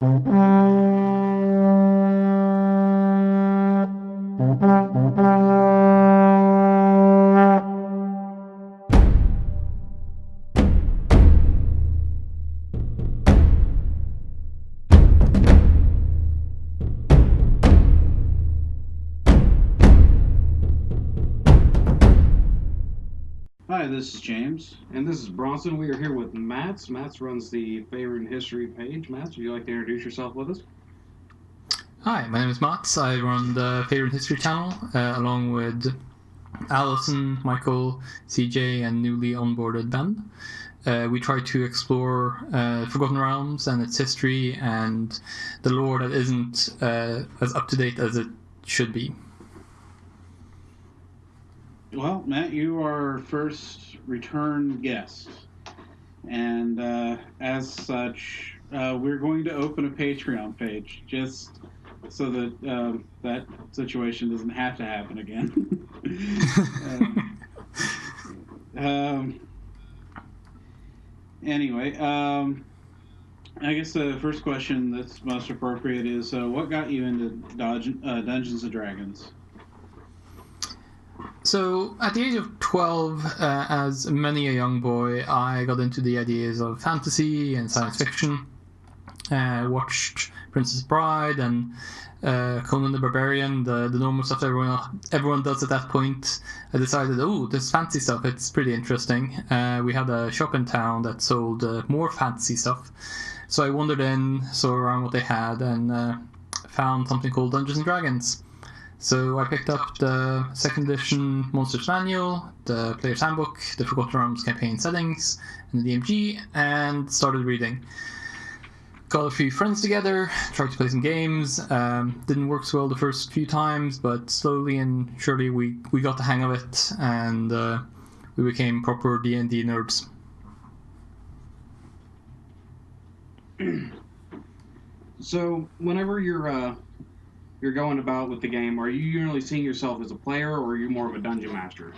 Hi, this is James. And this is Bronson. We are here with Mats. Mats runs the Faerun History page. Mats, would you like to introduce yourself with us? Hi, my name is Mats. I run the Faerun History channel along with Allison, Michael, CJ, and newly onboarded Ben. We try to explore Forgotten Realms and its history and the lore that isn't as up to date as it should be. Well, Matt, you are our first return guest. And as such, we're going to open a Patreon page just so that that situation doesn't have to happen again. Anyway, I guess the first question that's most appropriate is what got you into Dungeons and Dragons? So, at the age of 12, as many a young boy, I got into the ideas of fantasy and science fiction. Watched Princess Bride and Conan the Barbarian, the normal stuff that everyone does at that point. I decided, this fancy stuff, it's pretty interesting. We had a shop in town that sold more fancy stuff. So I wandered in, saw around what they had, and found something called Dungeons and Dragons. So I picked up the second edition Monsters Manual, the Player's Handbook, the Forgotten Realms campaign settings, and the DMG, and started reading. Got a few friends together, tried to play some games. Didn't work so well the first few times, but slowly and surely we got the hang of it, and we became proper D&D nerds. So, whenever you're going about with the game, are you usually seeing yourself as a player, or are you more of a dungeon master?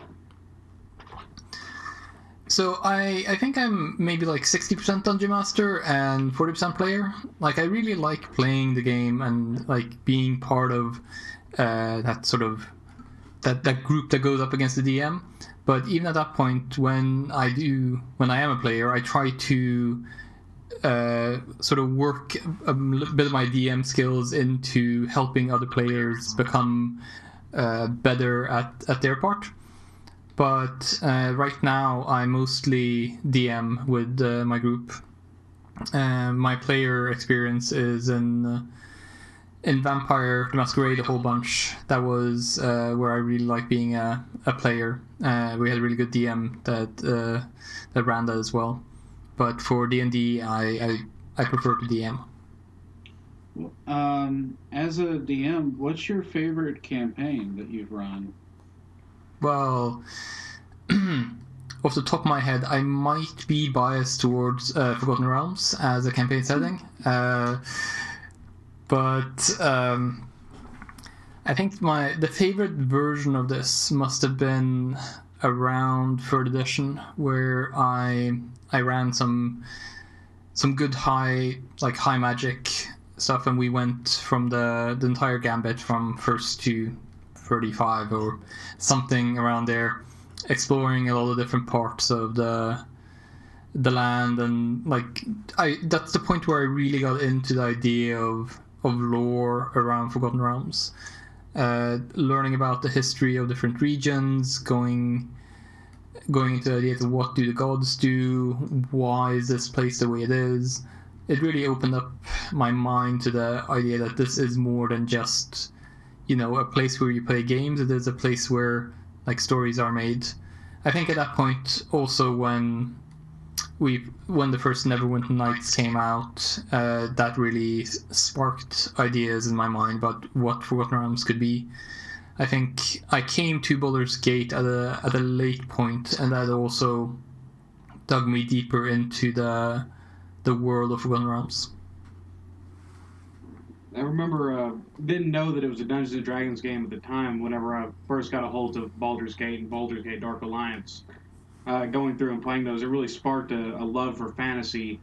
So I think I'm maybe like 60% dungeon master and 40% player. Like, I really like playing the game and like being part of that sort of that group that goes up against the DM. But even at that point, when I am a player, I try to sort of work a bit of my DM skills into helping other players become better at their part. But right now, I mostly DM with my group. My player experience is in Vampire the Masquerade a whole bunch. That was where I really like being a player. We had a really good DM that ran that as well. But for D&D, I prefer to DM. As a DM, what's your favorite campaign that you've run? Well, off the top of my head, I might be biased towards Forgotten Realms as a campaign setting. But I think the favorite version of this must have been around 3rd edition, where I ran some good high magic stuff, and we went from the entire gambit from 1st to 35 or something around there, exploring a lot of different parts of the land, and that's the point where I really got into the idea of lore around Forgotten Realms. Learning about the history of different regions, going into the idea of what do the gods do, why is this place the way it is. It really opened up my mind to the idea that this is more than just, a place where you play games. It is a place where stories are made. I think at that point also, when the first Neverwinter Nights came out, that really sparked ideas in my mind about what Forgotten Realms could be. I think I came to Baldur's Gate at a late point, and that also dug me deeper into the world of Forgotten Realms. I remember didn't know that it was a Dungeons and Dragons game at the time. Whenever I first got a hold of Baldur's Gate and Baldur's Gate Dark Alliance, going through and playing those, it really sparked a love for fantasy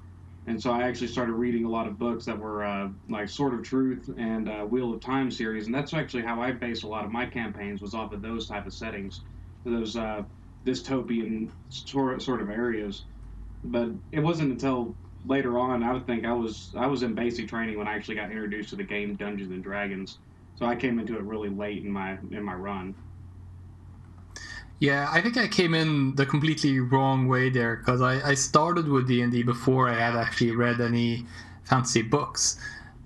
And so I actually started reading a lot of books that were like Sword of Truth and Wheel of Time series, and that's actually how I based a lot of my campaigns, was off of those type of settings, those dystopian sort of areas. But it wasn't until later on, I would think I was in basic training when I actually got introduced to the game Dungeons and Dragons. So I came into it really late in my run. Yeah, I think I came in the completely wrong way there, because I started with D&D before I had actually read any fantasy books.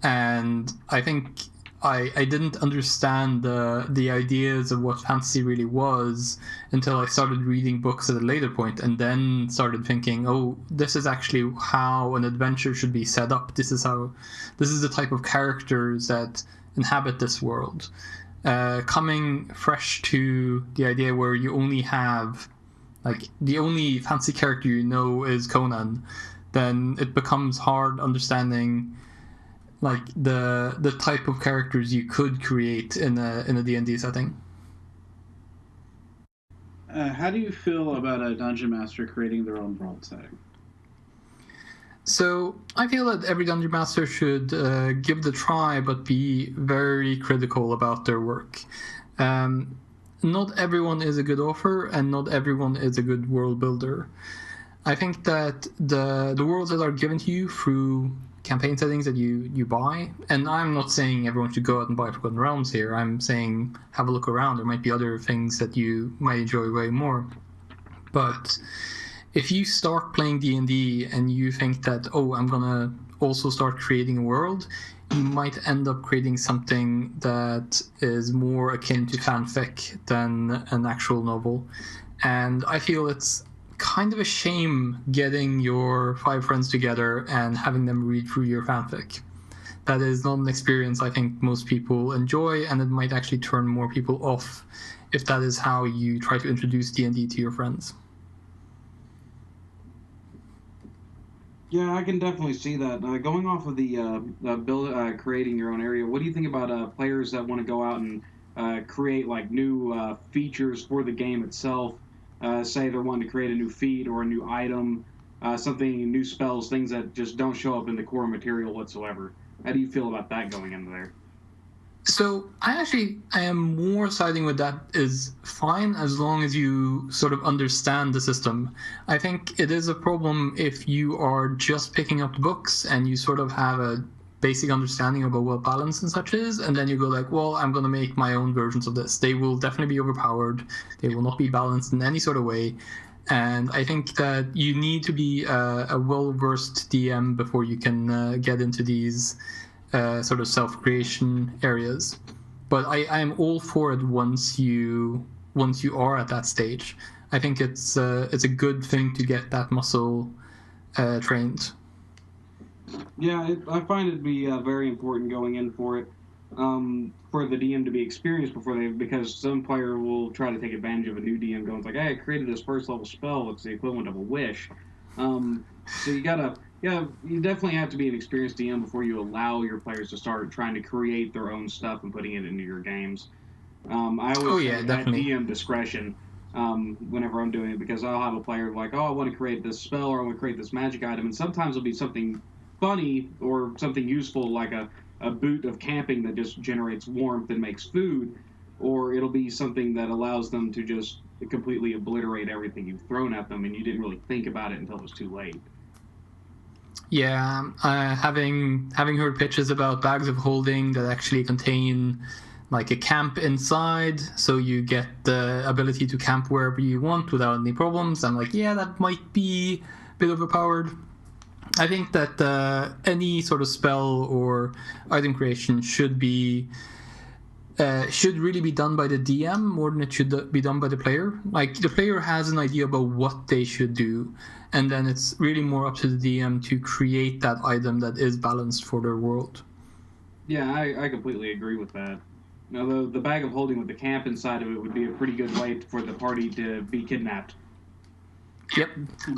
And I think I didn't understand the ideas of what fantasy really was until I started reading books at a later point, and then started thinking, oh, this is actually how an adventure should be set up. This is the type of characters that inhabit this world. Coming fresh to the idea where you only have, like, the only fancy character you know is Conan, then it becomes hard understanding, like, the type of characters you could create in a D&D setting. How do you feel about a dungeon master creating their own world setting? So I feel that every dungeon master should give it a try, but be very critical about their work. Not everyone is a good author, and not everyone is a good world builder. I think that the worlds that are given to you through campaign settings that you buy, and I'm not saying everyone should go out and buy Forgotten Realms here. I'm saying have a look around. There might be other things that you might enjoy way more. But if you start playing D&D and you think that, oh, I'm gonna also start creating a world, you might end up creating something that is more akin to fanfic than an actual novel. And I feel it's kind of a shame getting your 5 friends together and having them read through your fanfic. That is not an experience I think most people enjoy, and it might actually turn more people off if that is how you try to introduce D&D to your friends. Yeah, I can definitely see that. Going off of the creating your own area, what do you think about players that want to go out and create like new features for the game itself? Say they're wanting to create a new feat or a new item, something, new spells, things that just don't show up in the core material whatsoever. How do you feel about that going into there? So I am more siding with that is fine, as long as you sort of understand the system. I think it is a problem if you are just picking up the books and you sort of have a basic understanding about what balance and such is, and then you go like, well, I'm going to make my own versions of this. They will definitely be overpowered. They will not be balanced in any sort of way. And I think that you need to be a well-versed DM before you can get into these sort of self-creation areas. But I am all for it once you are at that stage. I think it's a good thing to get that muscle trained. Yeah, I find it to be very important going in for it, for the DM to be experienced because some player will try to take advantage of a new DM going like, hey, I created this first level spell. It's the equivalent of a wish. So you definitely have to be an experienced DM before you allow your players to start trying to create their own stuff and putting it into your games. I always say at DM discretion whenever I'm doing it, because I'll have a player like, oh, I want to create this spell or I want to create this magic item, and sometimes it'll be something funny or something useful like a boot of camping that just generates warmth and makes food, or it'll be something that allows them to just completely obliterate everything you've thrown at them and you didn't really think about it until it was too late. Yeah, having heard pitches about bags of holding that actually contain like a camp inside, so you get the ability to camp wherever you want without any problems. I'm like, yeah, that might be a bit overpowered. I think that any sort of spell or item creation should really be done by the DM more than it should be done by the player. Like, the player has an idea about what they should do, and then it's really more up to the DM to create that item that is balanced for their world. Yeah, I completely agree with that. Now, the bag of holding with the camp inside of it would be a pretty good way for the party to be kidnapped. Yep.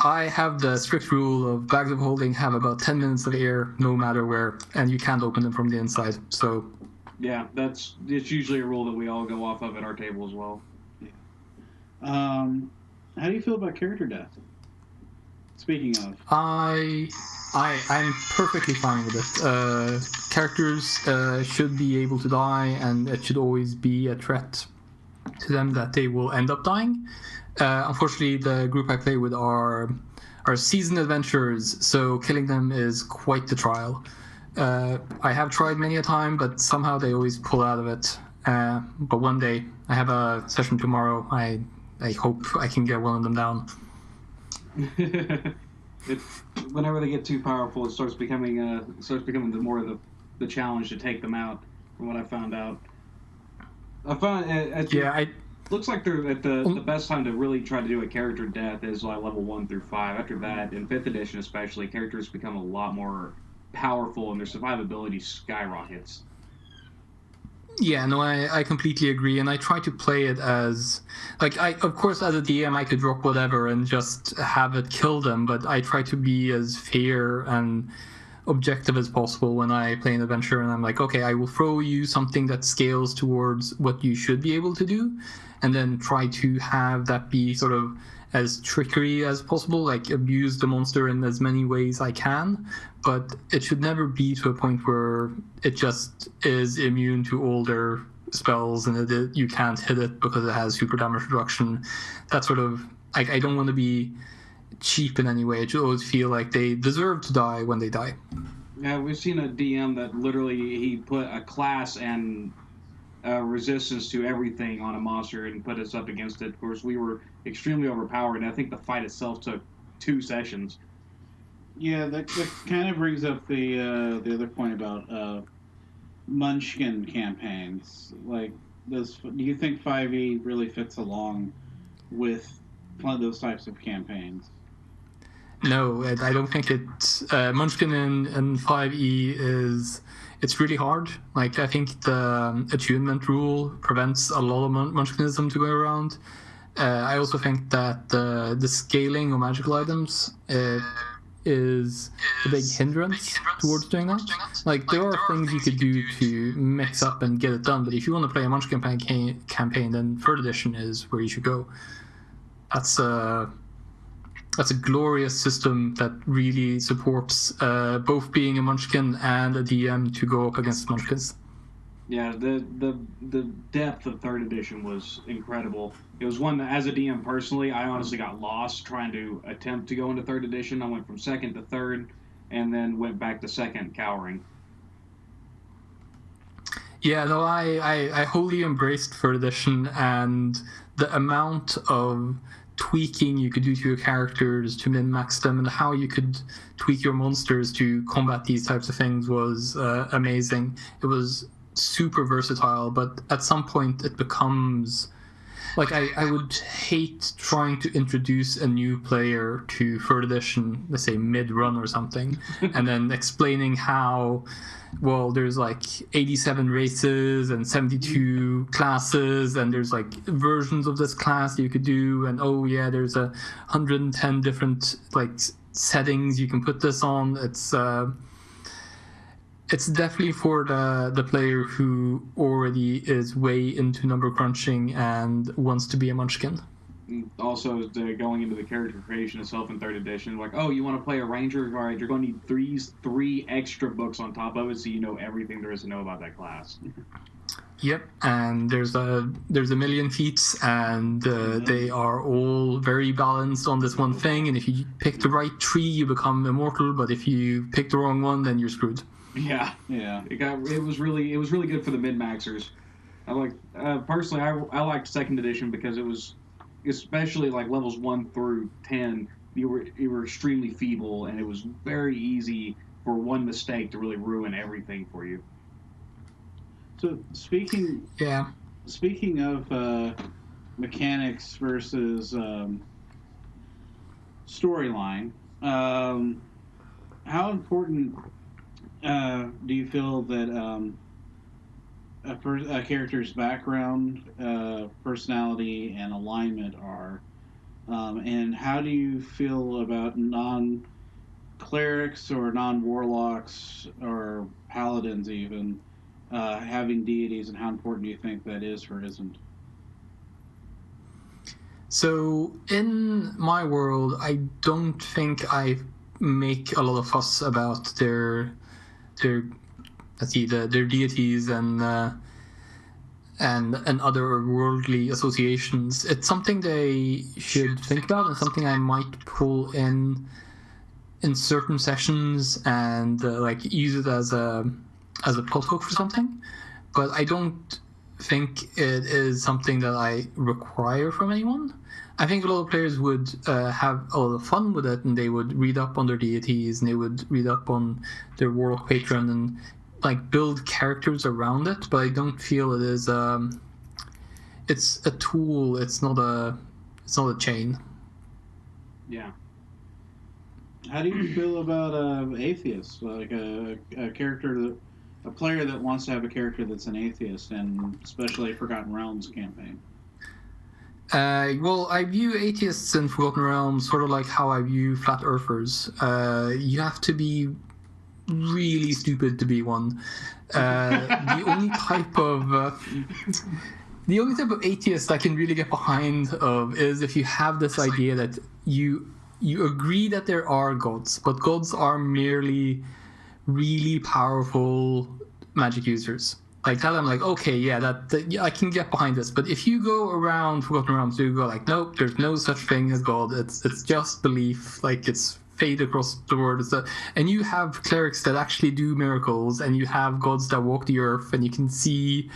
I have the strict rule of bags of holding have about 10 minutes of air no matter where, and you can't open them from the inside. So yeah, it's usually a rule that we all go off of at our table as well. Yeah. How do you feel about character death? Speaking of, I'm perfectly fine with it. Characters should be able to die, and it should always be a threat to them that they will end up dying. Unfortunately, the group I play with are seasoned adventurers, so killing them is quite the trial. I have tried many a time, but somehow they always pull out of it. But one day, I have a session tomorrow. I hope I can get one of them down. Whenever they get too powerful, it starts becoming the more of the challenge to take them out. From what I found out, looks like they're at the best time to really try to do a character death is like level 1 through 5. After that, in 5th edition especially, characters become a lot more powerful and their survivability skyrockets. Yeah, no, I completely agree, and I try to play it as, like, of course, as a DM, I could drop whatever and just have it kill them, but I try to be as fair and objective as possible when I play an adventure, and I'm like, okay, I will throw you something that scales towards what you should be able to do, and then try to have that be sort of as trickery as possible, like abuse the monster in as many ways I can, but it should never be to a point where it just is immune to all their spells and you can't hit it because it has super damage reduction. That sort of, I don't want to be cheap in any way. It should always feel like they deserve to die when they die. Yeah, we've seen a DM that literally he put a class and resistance to everything on a monster and put us up against it. Of course, we were extremely overpowered, and I think the fight itself took 2 sessions. Yeah, that kind of brings up the other point about Munchkin campaigns. Like, do you think 5e really fits along with one of those types of campaigns? No, I don't think it. Munchkin in 5e it's really hard. Like, I think the attunement rule prevents a lot of Munchkinism to go around. I also think that the scaling of magical items is a big hindrance towards doing that. Like, there are things you could do to mix up and get it done, but if you want to play a Munchkin campaign, then 3rd edition is where you should go. That's a glorious system that really supports both being a Munchkin and a DM to go up against Munchkins. Yeah, the depth of 3rd edition was incredible. It was one that, as a DM personally, I honestly got lost trying to attempt to go into 3rd edition. I went from 2nd to 3rd, and then went back to 2nd, cowering. Yeah, no, I wholly embraced 3rd edition, and the amount of tweaking you could do to your characters to min-max them and how you could tweak your monsters to combat these types of things was amazing. It was super versatile, but at some point it becomes like I would hate trying to introduce a new player to 3rd edition, let's say mid-run or something, and then explaining how, well, there's like 87 races and 72 classes, and there's like versions of this class you could do, and oh yeah, there's 110 different like settings you can put this on. It's definitely for the player who already is way into number crunching and wants to be a Munchkin. Also, going into the character creation itself in 3rd edition, like, oh, you want to play a ranger? All right, you're going to need three extra books on top of it, so you know everything there is to know about that class. Yep, and there's a million feats, and they are all very balanced on this one thing. And if you pick the right tree, you become immortal. But if you pick the wrong one, then you're screwed. Yeah. It was really good for the min-maxers. Personally, I liked 2nd edition because it was, especially like levels 1 through 10, you were extremely feeble, and it was very easy for one mistake to really ruin everything for you. So speaking of mechanics versus storyline, how important do you feel that a character's background, personality, and alignment are? And how do you feel about non-clerics or non-warlocks or paladins even having deities, and how important do you think that is or isn't? So in my world, I don't think I make a lot of fuss about their their deities and other worldly associations. It's something they should think about, and something I might pull in certain sessions and like use it as a plot hook for something. But I don't think it is something that I require from anyone. I think a lot of players would have a lot of fun with it, and they would read up on their deities, and they would read up on their warlock patron, and like build characters around it. But I don't feel it is. It's a tool. It's not a chain. Yeah. How do you feel about atheists? Like a player that wants to have a character that's an atheist, and especially Forgotten Realms campaign. Well, I view atheists in Forgotten Realms sort of like how I view flat earthers. You have to be really stupid to be one. The only type of atheist I can really get behind is if you have this idea that you agree that there are gods, but gods are merely really powerful magic users. Like that, I'm like, okay, yeah, that I can get behind this. But if you go around Forgotten Realms, you go like, nope, there's no such thing as God. It's just belief. Like it's fade across the world. And you have clerics that actually do miracles, and you have gods that walk the earth, and you can see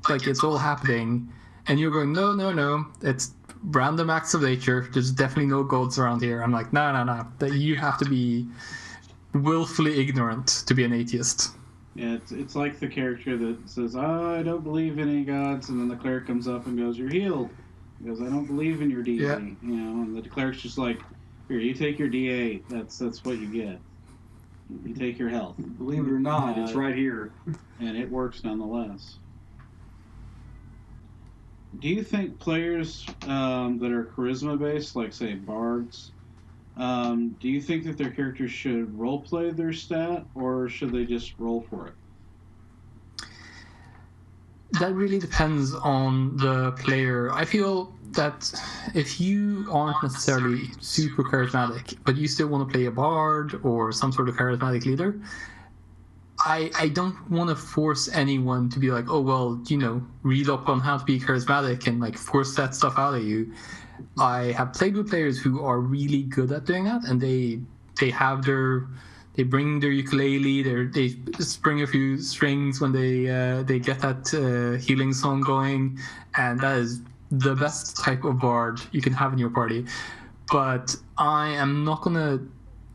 like it's all happening. And you're going, no, it's random acts of nature. There's definitely no gods around here. I'm like, no. That you have to be willfully ignorant to be an atheist. Yeah, it's like the character that says, "Oh, I don't believe in any gods," and then the cleric comes up and goes, "You're healed." He goes, "I don't believe in your DA." Yeah. You know, and the cleric's just like, "Here, you take your DA. That's what you get. You take your health." Believe it or not, it's right here. And it works nonetheless. Do you think players that are charisma based, like say bards, do you think that their characters should roleplay their stat, or should they just roll for it? That really depends on the player. I feel that if you aren't necessarily super charismatic, but you still want to play a bard or some sort of charismatic leader, I don't want to force anyone to be like, oh, well, read up on how to be charismatic and like force that stuff out of you. I have played with players who are really good at doing that, and they bring their ukulele, they spring a few strings when they get that healing song going, and that is the best type of bard you can have in your party. But I am not gonna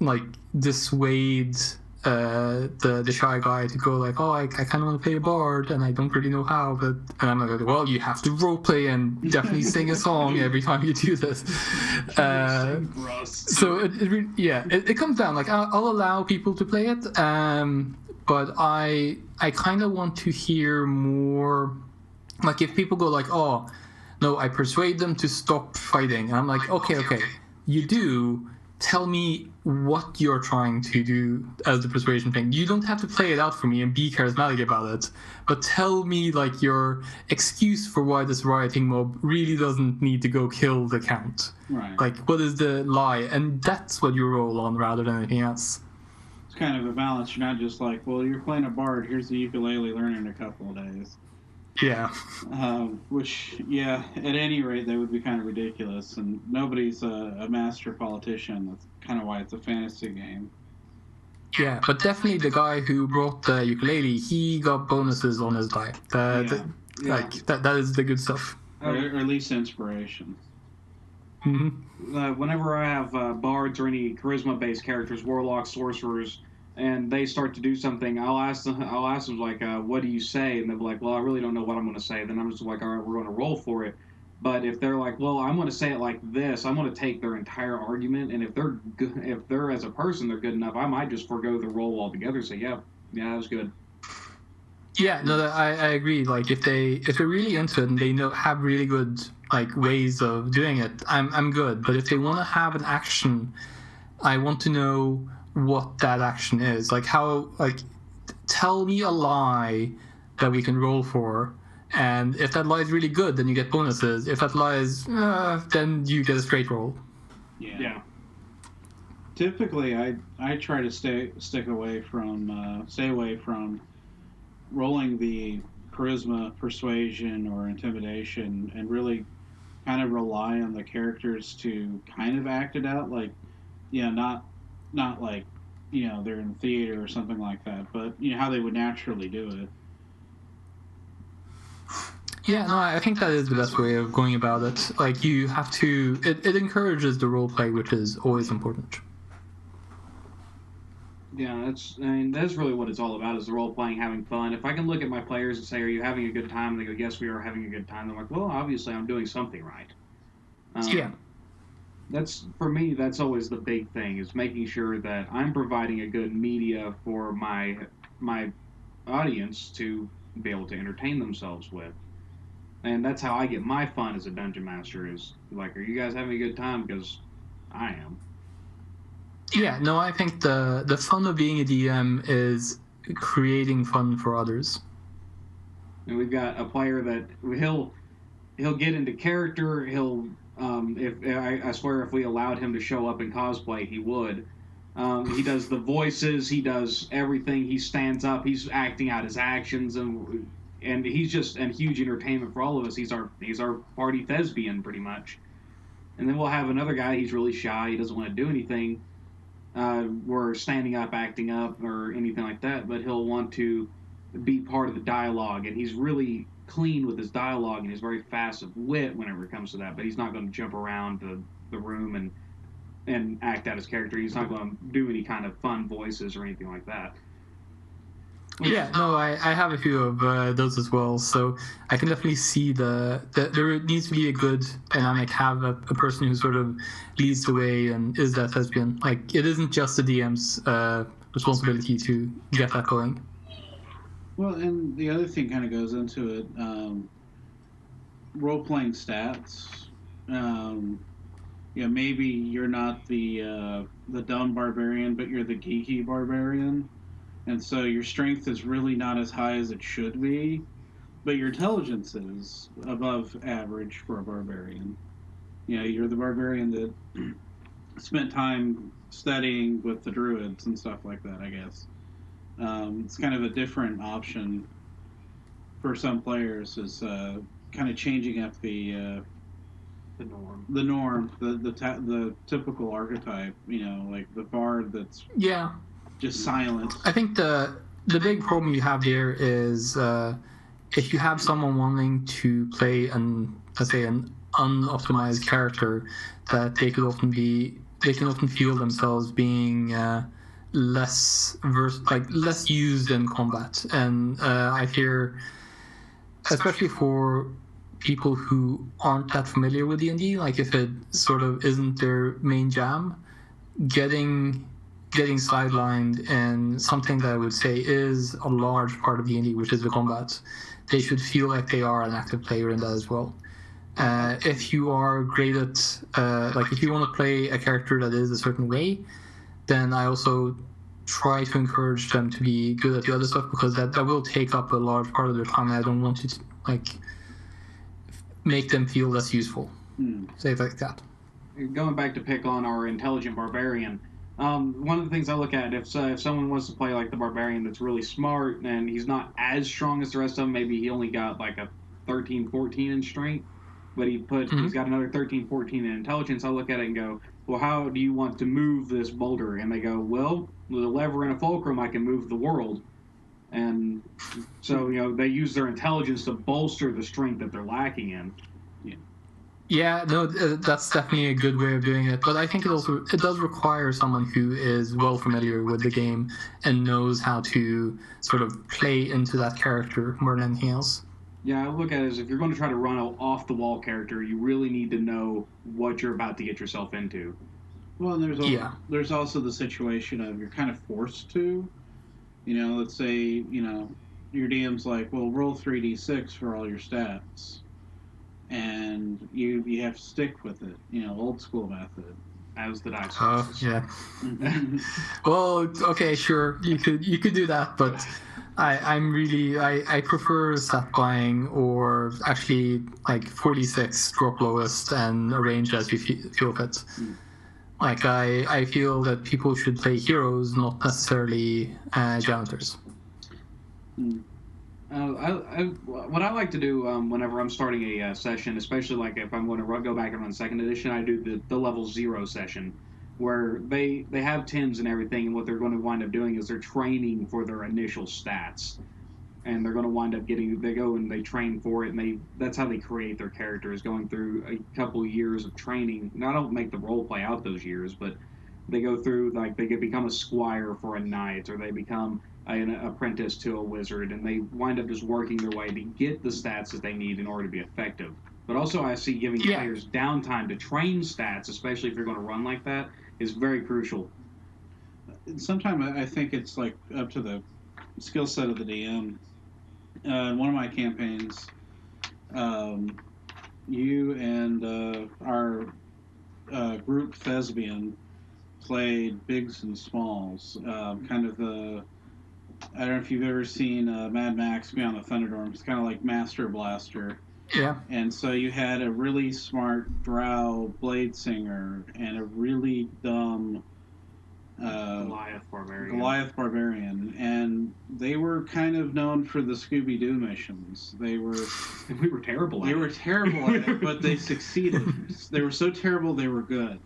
like dissuade the shy guy to go like, oh, I kind of want to play a bard and I don't really know how, and I'm like, well, you have to roleplay and definitely sing a song every time you do this. So it comes down like I'll allow people to play it, but I kind of want to hear more. Like if people go like, oh no, I persuade them to stop fighting, and I'm like, okay, you do. Tell me what you're trying to do as the persuasion thing. You don't have to play it out for me and be charismatic about it, but tell me like your excuse for why this rioting mob really doesn't need to go kill the count. Right. Like what is the lie? And that's what you roll on rather than anything else. It's kind of a balance. You're not just like, well, you're playing a bard, here's the ukulele, learn in a couple of days. Yeah. Which, yeah, at any rate, that would be kind of ridiculous. And nobody's a master politician. That's kind of why it's a fantasy game. Yeah, but definitely the guy who brought the ukulele, he got bonuses on his die. Like that is the good stuff. Or at least inspiration. Mm-hmm. Whenever I have bards or any charisma-based characters, warlocks, sorcerers, and they start to do something, I'll ask them like, what do you say? And they'll be like, well, I really don't know what I'm going to say. Then I'm just like, all right, we're going to roll for it. But if they're like, well, I'm going to say it like this, I'm going to take their entire argument. And if they're as a person, they're good enough, I might just forego the roll altogether. Say, yeah, that was good. Yeah, no, I agree. Like if they're really into it and they have really good like ways of doing it, I'm good. But if they want to have an action, I want to know what that action is. Like tell me a lie that we can roll for, And if that lie is really good, then you get bonuses. If that lie is, then you get a straight roll. Yeah. Typically, I try to stay away from rolling the charisma, persuasion, or intimidation, and really kind of rely on the characters to kind of act it out. Like, not like, they're in theater or something like that, but how they would naturally do it. Yeah, no, I think that is the best way of going about it. Like, you have to... It encourages the role play, which is always important. Yeah, that's really what it's all about, is the role playing, having fun. If I can look at my players and say, "Are you having a good time?" and they go, "Yes, we are having a good time," they're like, "Well, obviously, I'm doing something right." Yeah. That's, for me, that's always the big thing, is making sure that I'm providing a good media for my audience to be able to entertain themselves with. And that's how I get my fun as a dungeon master, is like, "Are you guys having a good time?" Because I am. Yeah, no, I think the fun of being a DM is creating fun for others. And we've got a player that he'll get into character. He'll if I swear, if we allowed him to show up in cosplay, he would. He does the voices. He does everything. He stands up. He's acting out his actions, and he's just a huge entertainment for all of us. He's our party thespian, pretty much. And then we'll have another guy. He's really shy. He doesn't want to do anything. Or standing up, acting up, or anything like that. But he'll want to be part of the dialogue, and he's really clean with his dialogue, and he's very fast of wit whenever it comes to that. But he's not going to jump around the room and act out his character. He's not going to do any kind of fun voices or anything like that. Yeah, no, I have a few of those as well, so I can definitely see that there needs to be a good dynamic, have a person who sort of leads the way and is that thespian. Like, it isn't just the DM's responsibility to get that going. Well, and the other thing kind of goes into it, role-playing stats. Maybe you're not the dumb barbarian, but you're the geeky barbarian. And so your strength is really not as high as it should be, but your intelligence is above average for a barbarian. You're the barbarian that spent time studying with the druids and stuff like that, I guess. It's kind of a different option for some players, is kind of changing up the norm, the typical archetype, like the bard that's just silent. I think the big problem you have there is if you have someone wanting to play an unoptimized character, that they can often feel themselves being less used in combat. And I hear, especially for people who aren't that familiar with D&D, like if it sort of isn't their main jam, getting sidelined in something that I would say is a large part of D&D, which is the combat, they should feel like they are an active player in that as well. If you are great at, if you want to play a character that is a certain way, then I also try to encourage them to be good at the other stuff, because that will take up a large part of their time, and I don't want to make them feel less useful. Say it like that. Going back to pick on our intelligent barbarian, one of the things I look at, if someone wants to play like the barbarian that's really smart and he's not as strong as the rest of them, maybe he only got like a 13, 14 in strength, but he's got another 13, 14 in intelligence, I look at it and go, well, how do you want to move this boulder? And they go, well, with a lever and a fulcrum, I can move the world. And so, they use their intelligence to bolster the strength that they're lacking in. Yeah, no, that's definitely a good way of doing it. But I think it does require someone who is well familiar with the game and knows how to sort of play into that character more than anything else. Yeah, I look at it as, if you're going to try to run an off-the-wall character, you really need to know what you're about to get yourself into. Well, and there's also the situation of you're kind of forced to. Let's say, your DM's like, well, roll 3d6 for all your stats. And you have to stick with it, old school method. As the dice. Oh, yeah. Well, okay, sure, you could do that, but I prefer stat buying, or actually like 46 drop lowest and arrange as you feel fit. Like I feel that people should play heroes, not necessarily janitors. What I like to do whenever I'm starting a session, especially like if I'm going to go back and run second edition, I do the level 0 session, where they have 10s and everything, and what they're going to wind up doing is they're training for their initial stats, and they're going to wind up they go and they train for it, and that's how they create their characters, going through a couple of years of training. Now, I don't make the role play out those years, but they go through, like, they become a squire for a knight, or they become an apprentice to a wizard, and they wind up just working their way to get the stats that they need in order to be effective. But also, I see giving players downtime to train stats, especially if you're going to run like that, is very crucial. Sometimes I think it's like up to the skill set of the DM. In one of my campaigns, you and our group Thespian played Bigs and Smalls, kind of the... I don't know if you've ever seen Mad Max Beyond the Thunderdome. It's kind of like Master Blaster. Yeah. And so you had a really smart drow blade singer and a really dumb Goliath barbarian, and they were kind of known for the Scooby-Doo missions. We were terrible at it, but they succeeded. They were so terrible they were good.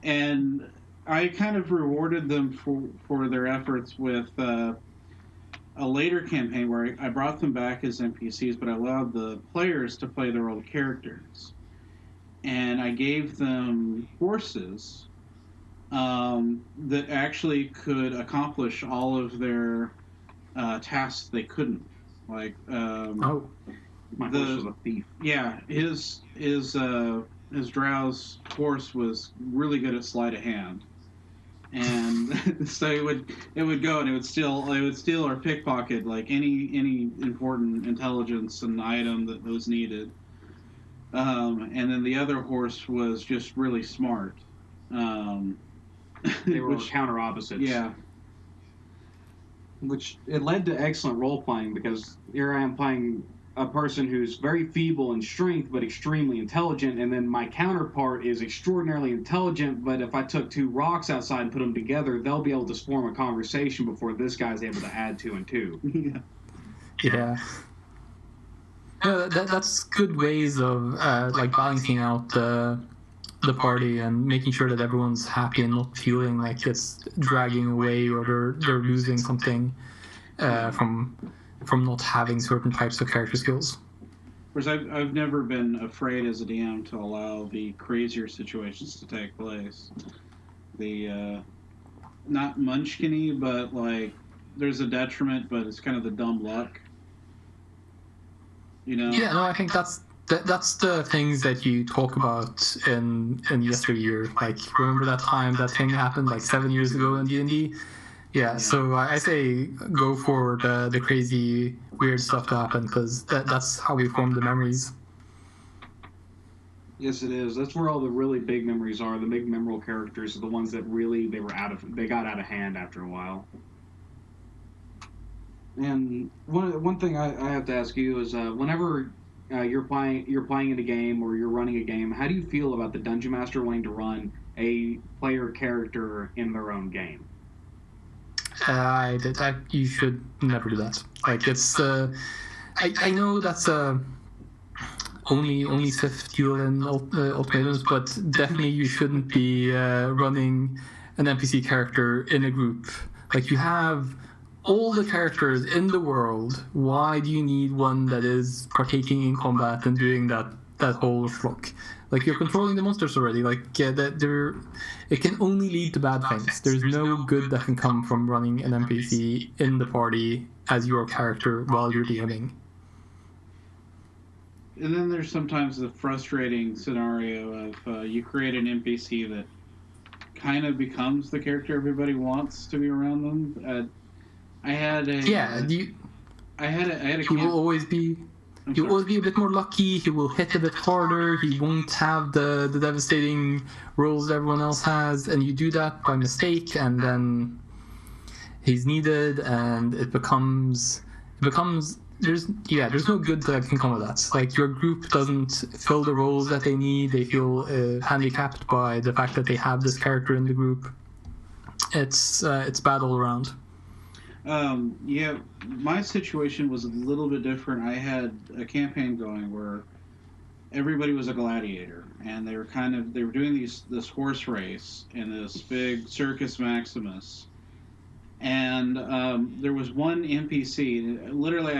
And I kind of rewarded them for their efforts with a later campaign where I brought them back as NPCs, but I allowed the players to play their old characters. And I gave them horses that actually could accomplish all of their tasks they couldn't. Like, my horse was a thief. Yeah, his drow's horse was really good at sleight of hand. And so it would go and it would steal or pickpocket like any important intelligence and item that was needed. And then the other horse was just really smart. They were counter opposites. Yeah. Which it led to excellent role playing, because here I am playing a person who's very feeble in strength but extremely intelligent, and then my counterpart is extraordinarily intelligent, but if I took two rocks outside and put them together, they'll be able to form a conversation before this guy's able to add 2 and 2. Yeah. That's good ways of like balancing out the party and making sure that everyone's happy and not feeling like it's dragging away or they're losing something from not having certain types of character skills. Of course, I've never been afraid as a DM to allow the crazier situations to take place. The not munchkin-y, but like there's a detriment, but it's kind of the dumb luck. You know? Yeah, no, I think that's the things that you talk about in yesteryear. Like, remember that time that thing happened like 7 years ago in D&D? Yeah, so I say go for the crazy, weird stuff to happen, because that's how we form the memories. Yes, it is. That's where all the really big memories are. The big memorable characters are the ones that really they got out of hand after a while. And one thing I have to ask you is, whenever you're playing in a game or you're running a game, how do you feel about the Dungeon Master wanting to run a player character in their own game? You should never do that. Like, it's I know that's only Sith Duel and Ultimatums, but definitely you shouldn't be running an NPC character in a group. Like, you have all the characters in the world. Why do you need one that is partaking in combat and doing that whole schlock? Like, you're controlling the monsters already. Like, it can only lead to bad things. There's no good that can come from running an NPC in the party as your character while you're DMing. And then there's sometimes the frustrating scenario of you create an NPC that kind of becomes the character everybody wants to be around them. I had a He will always be a bit more lucky. He will hit a bit harder. He won't have the devastating rolls that everyone else has, and you do that by mistake, and then he's needed, and it becomes there's no good that can come of that. Like, your group doesn't fill the roles that they need. They feel handicapped by the fact that they have this character in the group. It's bad all around. Yeah, my situation was a little bit different. I had a campaign going where everybody was a gladiator, and they were doing this horse race in this big Circus Maximus. And there was one NPC. Literally,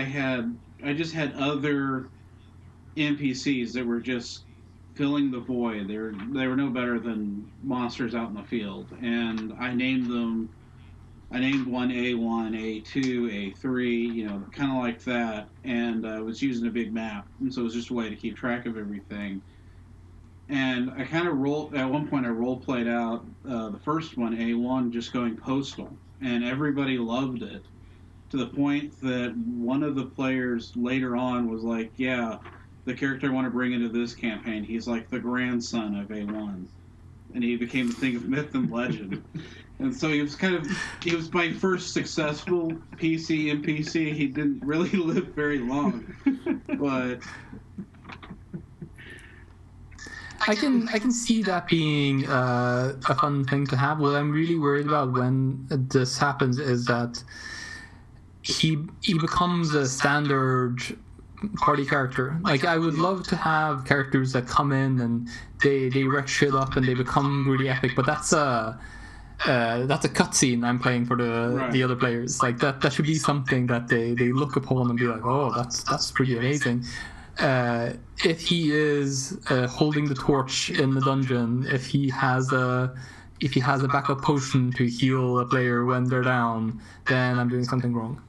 I just had other NPCs that were just filling the void. They were no better than monsters out in the field, and I named them. I named one A1, A2, A3, kind of like that, and I was using a big map, and so it was just a way to keep track of everything. And I kind of at one point I role played out the first one, A1, just going postal, and everybody loved it, to the point that one of the players later on was like, yeah, the character I want to bring into this campaign, he's like the grandson of A1. And he became a thing of myth and legend. And so he was my first successful PC NPC. He didn't really live very long, but I can see that being a fun thing to have. What I'm really worried about when this happens is that he becomes a standard party character. Like, I would love to have characters that come in and they wreck shit up and they become really epic, but that's a cutscene I'm playing for the other players. Like, that should be something that they look upon and be like, oh, that's pretty amazing. If he is holding the torch in the dungeon, if he has a backup potion to heal a player when they're down, then I'm doing something wrong.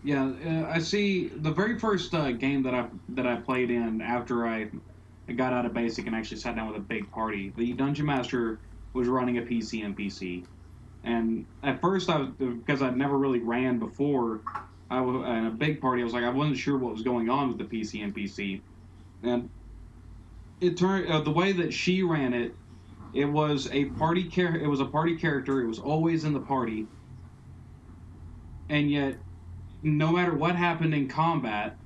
Yeah, I see. The very first game that I played in after I got out of basic and actually sat down with a big party, the dungeon master was running a PC NPC, and at first because I'd never really ran before, I was in a big party. I was like, I wasn't sure what was going on with the PC NPC, and it turned the way that she ran it. It was a party character. It was a party character. It was always in the party, and yet, no matter what happened in combat,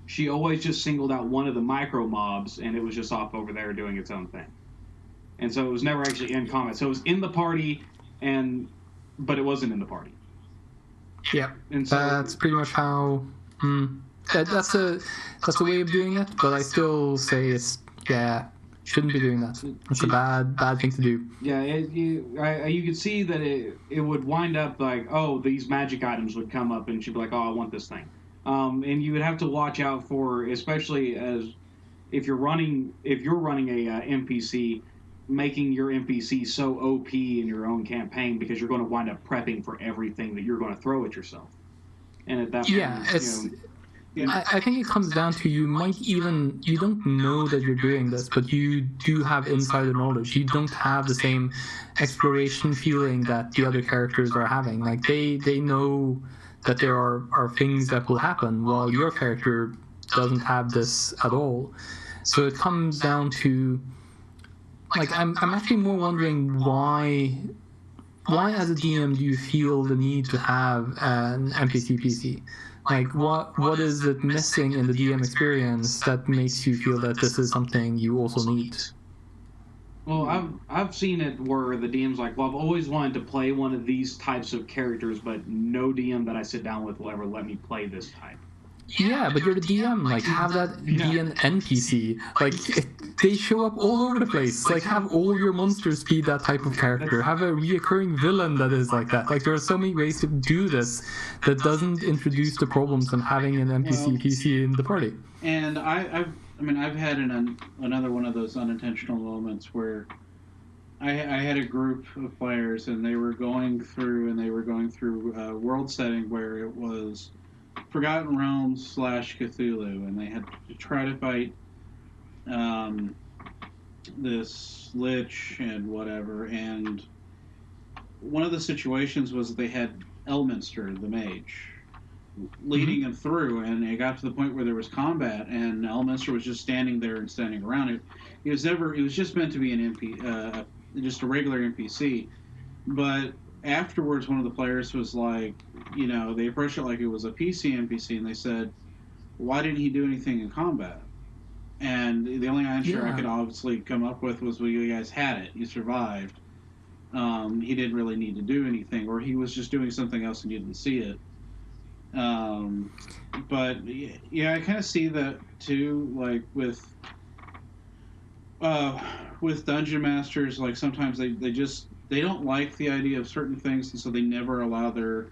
she always just singled out one of the micro mobs, and it was just off over there doing its own thing. And so it was never actually in combat. So it was in the party, but it wasn't in the party. Yeah, and so, that's pretty much how. That's a way of doing it, but I still say shouldn't be doing that. It's a bad thing to do. Yeah, you could see that it would wind up like, oh, these magic items would come up, and she'd be like, oh, I want this thing. And you would have to watch out for, especially if you're running a NPC, making your NPC so OP in your own campaign, because you're going to wind up prepping for everything that you're going to throw at yourself. And at that point, I think it comes down to you don't know that you're doing this, but you do have insider knowledge. You don't have the same exploration feeling that the other characters are having. Like, they know that there are things that will happen, while your character doesn't have this at all. So it comes down to, like, I'm actually more wondering why as a DM do you feel the need to have an NPC PC? Like, what is it missing in the DM experience that makes you feel that this is something you also need? Well, I've seen it where the DM's like, well, I've always wanted to play one of these types of characters, but no DM that I sit down with will ever let me play this type. Yeah, but you're the DM. Like, have that be an NPC. Like, they show up all over the place. Like, have all your monsters be that type of character. Have a reoccurring villain that is like that. Like, there are so many ways to do this that doesn't introduce the problems of having an NPC PC in the party. And I've had another one of those unintentional moments where I had a group of players, and they were going through a world setting where it was Forgotten Realms / Cthulhu, and they had to try to fight this lich and whatever. And one of the situations was they had Elminster, the mage, leading them through, and it got to the point where there was combat, and Elminster was just standing there and standing around. It was just meant to be an just a regular NPC, but afterwards, one of the players was like, they approached it like it was a PC NPC, and they said, why didn't he do anything in combat? And the only answer I Yeah. could obviously come up with was, well, you guys had it. You survived. He didn't really need to do anything, or he was just doing something else and you didn't see it. Um, but yeah, I kind of see that too. Like uh, with dungeon masters, like sometimes they don't like the idea of certain things, and so they never allow their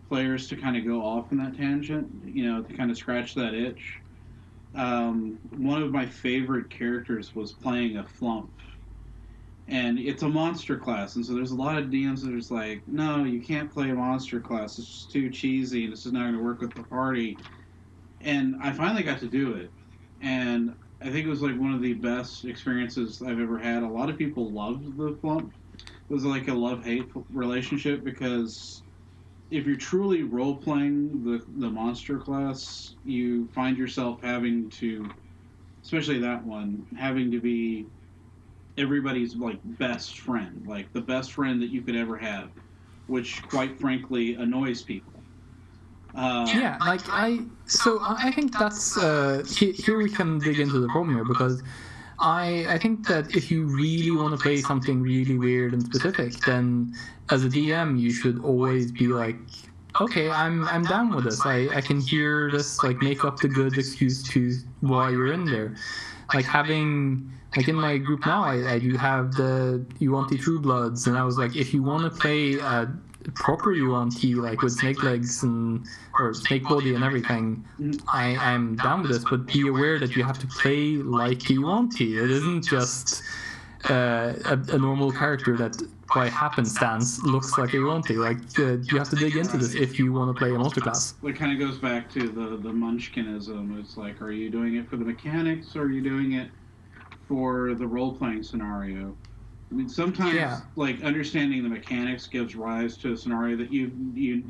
players to kind of go off in that tangent. To kind of scratch that itch. One of my favorite characters was playing a flump, and it's a monster class, and so there's a lot of DMs that are just like, no, you can't play a monster class. It's just too cheesy, and it's just not going to work with the party. And I finally got to do it, and I think it was like one of the best experiences I've ever had. A lot of people loved the flump. It was like a love-hate relationship because if you're truly role-playing the monster class, you find yourself having to, especially that one, having to be everybody's like best friend, like the best friend that you could ever have, which quite frankly annoys people. Yeah, like I think that's here we can dig into the problem here, because I think that if you really want to play something really weird and specific, then as a DM you should always be like, okay, I'm down with this. I can hear this, like make up the good excuse to why you're in there. Like having, like in my group now, I do have the Yuan-Ti True Bloods, and I was like, if you want to play a proper Yuan-Ti, like with snake legs and or snake body and everything, I'm down with this. But be aware that you have to play like a Yuan-Ti. It isn't just a normal character that by happenstance looks like a Yuan-Ti. Like you have to dig into this if you want to play a monster class. It kind of goes back to the Munchkinism. It's like, are you doing it for the mechanics, or are you doing it for the role-playing scenario? I mean, sometimes like understanding the mechanics gives rise to a scenario that you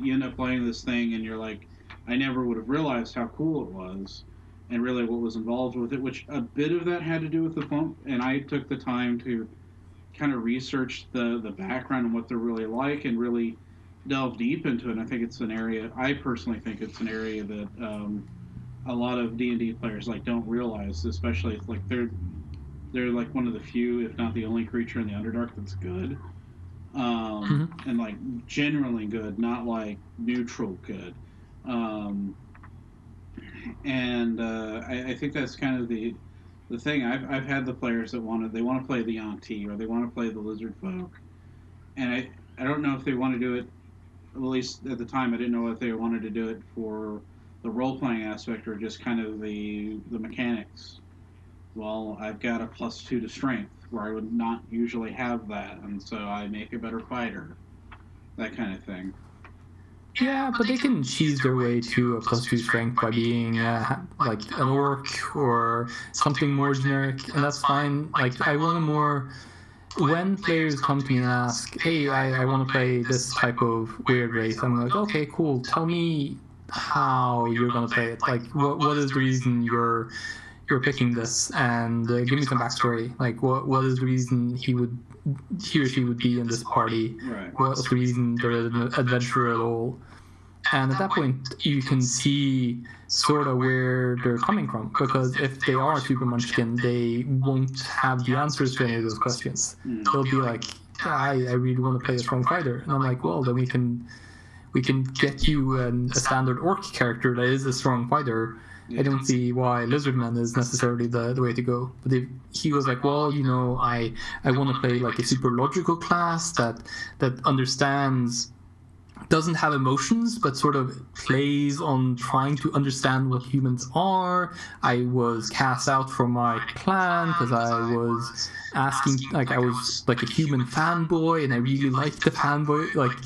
end up playing this thing and you're like, I never would have realized how cool it was, and really what was involved with it. Which a bit of that had to do with the flump, and I took the time to kind of research the background and what they're really like, and really delve deep into it. And I think it's an area, I personally think it's an area that a lot of D&D players like don't realize, especially if like they're like one of the few, if not the only creature in the Underdark that's good. And like generally good, not like neutral good. I think that's kind of the thing. I've had the players that want to play the Yuan-Ti, or they want to play the Lizard Folk, and I don't know if they want to do it. At least at the time, I didn't know if they wanted to do it for the role playing aspect or just kind of the mechanics. Well, I've got a +2 to strength where I would not usually have that, and so I make a better fighter. That kind of thing. Yeah, but they can cheese their way to a +2 strength by being like an orc or something more generic, and that's fine. Like I want to more. When players come to me and ask, hey, I want to play this type of weird race, I'm like, okay, cool. Tell me how you're going to play it. Like, what is the reason you're picking this, and give me some backstory. Like, what is the reason he or she would be in this party? Right. What's the reason they're an adventurer at all? And at that point, you can see sort of where they're coming from, because if they are super munchkin, they won't have the answers to any of those questions. They'll be like, yeah, I really want to play a strong fighter, and I'm like, well, then we can get you a standard orc character that is a strong fighter. I don't see why Lizardman is necessarily the way to go. But he was like, well, I want to play like a super logical class that understands, doesn't have emotions, but sort of plays on trying to understand what humans are. I was cast out from my clan because I was asking, like, I was like a human fanboy, and I really liked the fanboy. Like,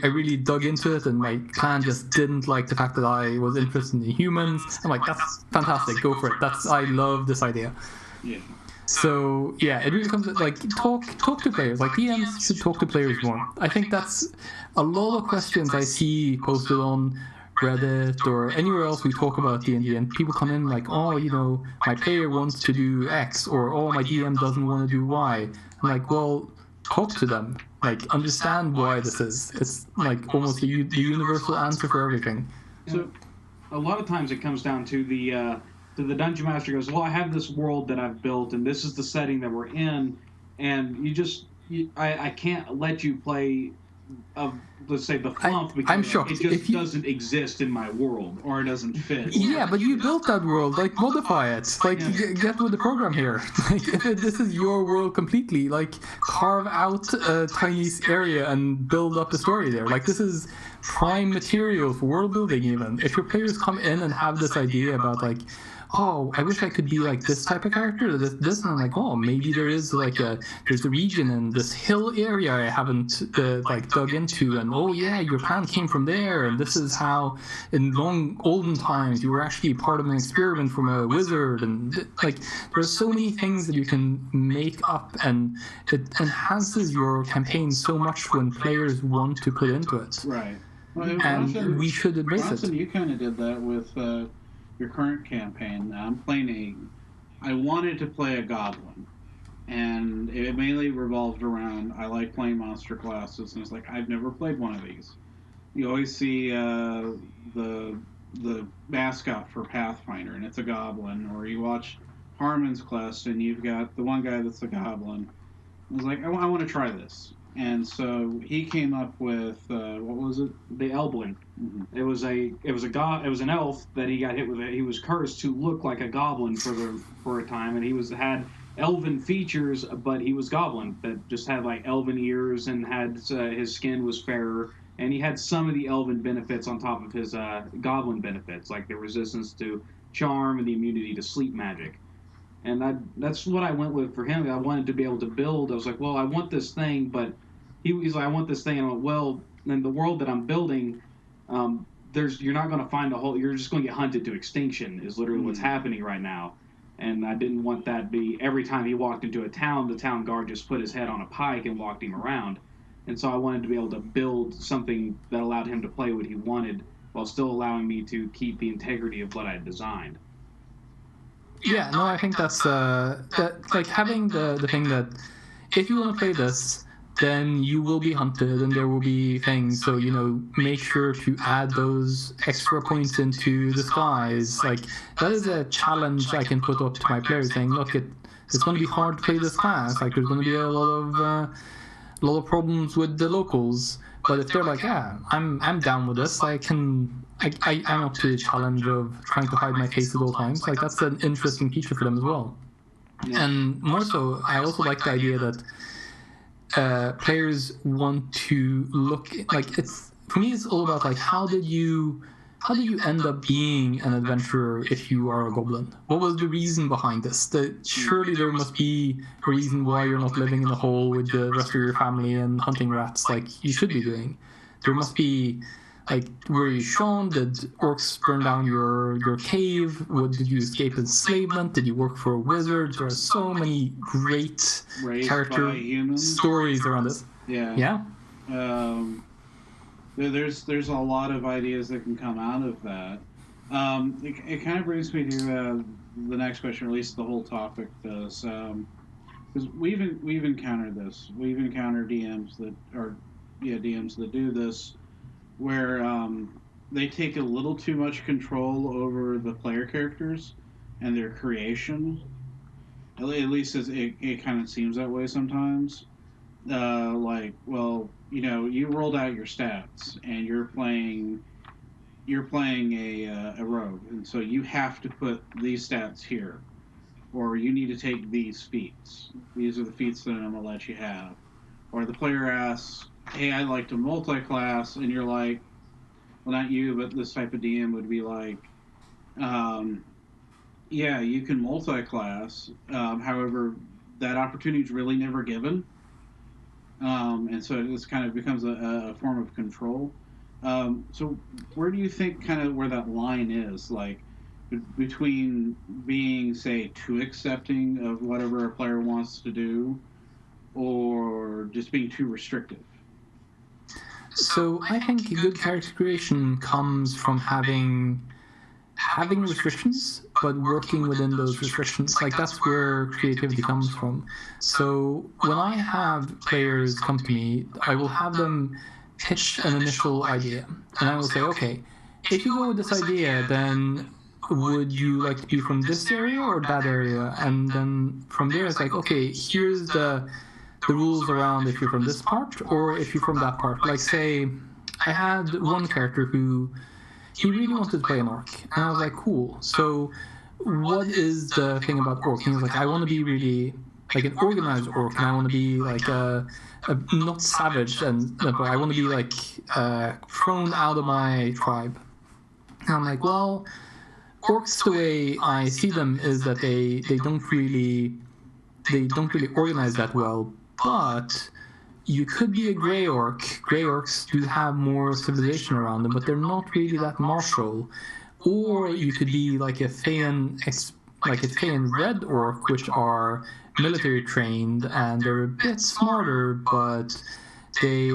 I really dug into it, and my clan just didn't like the fact that I was interested in humans. I'm like, that's fantastic, go for it. I love this idea. Yeah. So yeah, it really comes to like talk to players. Like DMs should talk to players more. I think that's a lot of questions I see posted on Reddit or anywhere else we talk about D&D, and people come in like, oh, my player wants to do X, or oh, my DM doesn't want to do Y. I'm like, well, talk to them. Like, understand why this is. It's like almost the universal answer for everything. So, a lot of times it comes down to the dungeon master goes, well, I have this world that I've built, and this is the setting that we're in, and I can't let you play let's say the flump because I'm shocked. It just doesn't exist in my world, or it doesn't fit. Yeah, but you built that world. Like, modify it. Like, get with the program here. Like, this is your world completely. Like, carve out a tiny area and build up the story there. Like, this is prime material for world building. Even if your players come in and have this idea about like, oh, I wish I could be like this type of character, this, and I'm like, oh, maybe there's a region in this hill area I haven't like dug into, and oh yeah, your plan came from there, and this is how in long olden times you were actually part of an experiment from a wizard, and like there's so many things that you can make up, and it enhances your campaign so much when players want to put into it. Right. Well, and we should embrace it. You kind of did that with your current campaign. I'm playing I wanted to play a goblin, and it mainly revolved around I like playing monster classes, and it's like I've never played one of these. You always see the mascot for Pathfinder, and it's a goblin, or you watch Harmon's Quest, and you've got the one guy that's a goblin. I was like, I want to try this. And so he came up with what was it? The Elblin. Mm-hmm. It was an elf that he got hit with. He was cursed to look like a goblin for a time, and he had elven features, but he was goblin that just had like elven ears and had his skin was fairer, and he had some of the elven benefits on top of his goblin benefits, like the resistance to charm and the immunity to sleep magic. And that's what I went with for him. I wanted to be able to build. I was like, well, I want this thing, but he's like, I want this thing. And I went, well, in the world that I'm building, you're not going to find you're just going to get hunted to extinction is literally what's happening right now. And I didn't want that to be every time he walked into a town, the town guard just put his head on a pike and walked him around. And so I wanted to be able to build something that allowed him to play what he wanted while still allowing me to keep the integrity of what I had designed. Yeah, no, I think that's that like having the thing that if you want to play this, then you will be hunted and there will be things. So make sure to add those extra points into disguise. Like that is a challenge I can put up to my players, saying, look, it's going to be hard to play this class. Like there's going to be a lot of problems with the locals. But if they're like, yeah, I'm down with this, I'm up to the challenge of trying to hide my face at all times. Like that's an interesting feature for them as well. Yeah. And more so, I also like the idea that players want to look like for me it's all about like how did you end up being an adventurer if you are a goblin? What was the reason behind this? Surely there must be a reason why you're not living in a hole with the rest of your family and hunting rats like you should be doing. There must be, like, were you shown? Did orcs burn down your cave? Did you escape enslavement? Did you work for a wizard? There are so many great character stories around this. Yeah. There's a lot of ideas that can come out of that. It kind of brings me to the next question, or at least the whole topic does. Because we've encountered this. We've encountered DMs that do this, where they take a little too much control over the player characters and their creation. At least it kind of seems that way sometimes. You rolled out your stats and you're playing a rogue, and so you have to put these stats here, or you need to take these feats. These are the feats that I'm gonna let you have. Or the player asks, hey, I'd like to multi-class, and you're like, well, not you, but this type of DM would be like, yeah, you can multi-class, however, that opportunity is really never given. And so this kind of becomes a form of control. So where do you think kind of where that line is, like between being, say, too accepting of whatever a player wants to do, or just being too restrictive? So I think good character creation comes from having having restrictions, but working within those restrictions. Like, that's where creativity comes from. So when I have players come to me, I will have them pitch an initial idea, and I will say, okay, if you go with this idea, then would you like to be from this area or that area? And then from there, it's like, okay, here's the rules around if you're from this part or if you're from that part. Like, say, I had one character who he really wanted to play an orc, and I was like, cool. So, what is the thing about orc? And he was like, I want to be really like an organized orc, and I want to be like a not savage, but I want to be like thrown out of my tribe. And I'm like, well, orcs, the way I see them is that they don't really organize that well, but you could be a grey orc. Grey orcs do have more civilization around them, but they're not really that martial. Or you could be like a Faerun red orc, which are military trained and they're a bit smarter, but they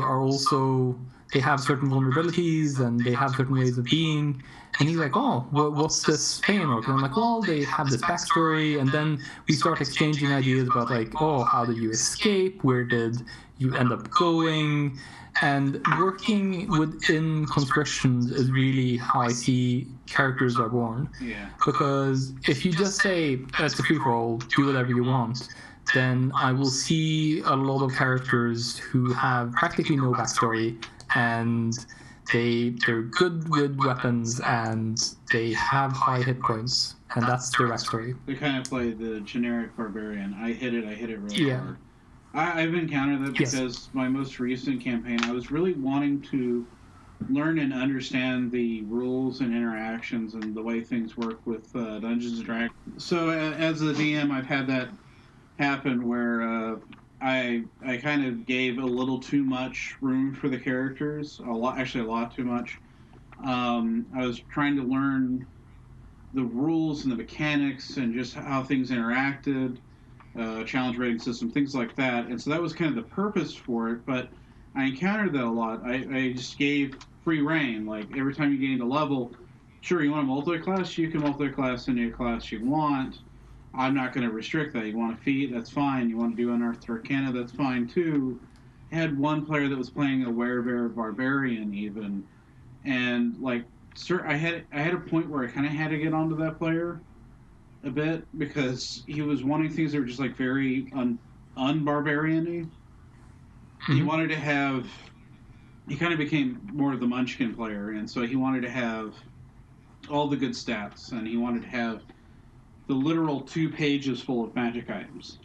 have certain vulnerabilities and they have certain ways of being. And he's like, oh, what's this Faerun orc? And I'm like, well, they have this backstory. And then we start exchanging ideas about like, oh, how did you escape? Where did you end up going? And working within conscriptions is really how I see characters are born. Yeah. Because if you just say, it's a free-for-all, do whatever you want, then I will see a lot of characters who have practically no backstory, and they're good with weapons, and they have high hit points, and that's their backstory. They kind of play the generic barbarian. I hit it really hard. I've encountered that because my most recent campaign, I was really wanting to learn and understand the rules and interactions and the way things work with Dungeons & Dragons. So as the DM, I've had that happen where I kind of gave a little too much room for the characters, a lot too much. I was trying to learn the rules and the mechanics and just how things interacted. Challenge rating system, things like that. And so that was kind of the purpose for it, but I encountered that a lot. I just gave free reign. Like, every time you gained a level, sure, you want to multi-class, you can multi-class any class you want. I'm not going to restrict that. You want a feat, that's fine. You want to do Unearthed Arcana, that's fine too. I had one player that was playing a Werebear Barbarian even, and like, I had a point where I kind of had to get onto that player a bit because he was wanting things that were just like very un-barbarian-y. Mm-hmm. He kind of became more of the Munchkin player, and so he wanted to have all the good stats, and he wanted to have the literal 2 pages full of magic items.